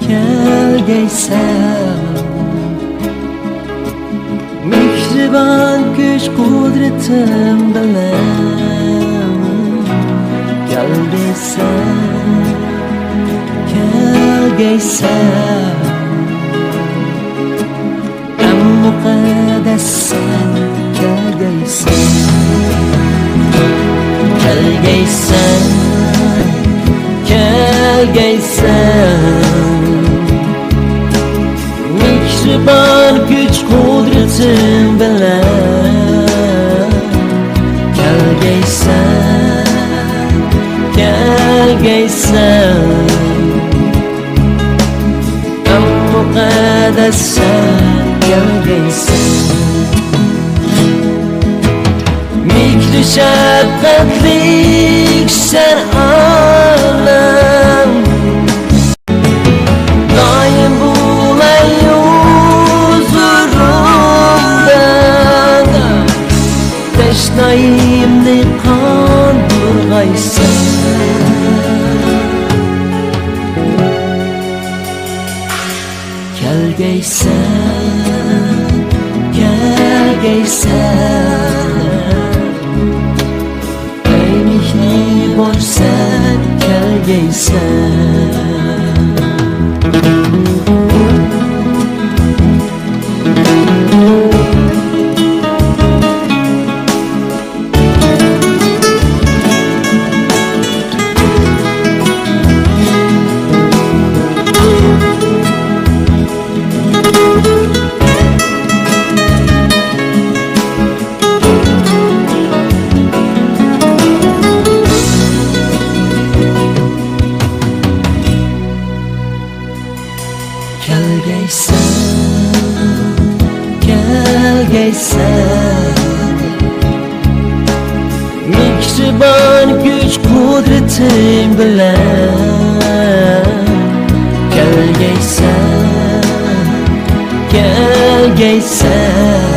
kelgeysen Mihriban güç kudretim bilen kelgeysen En mukaddes sen kelgeysen Mihriban güç kudretim bilen kelgeysen En mukaddes sen kelgeysen Mikri şefkatlik sen anam Daim bulan huzurumdan Teşnayimni kandırgaysan Kelgeysen Ey mihri boş sen kelgeysen Mihriban güç kudretim bilen kelgeysen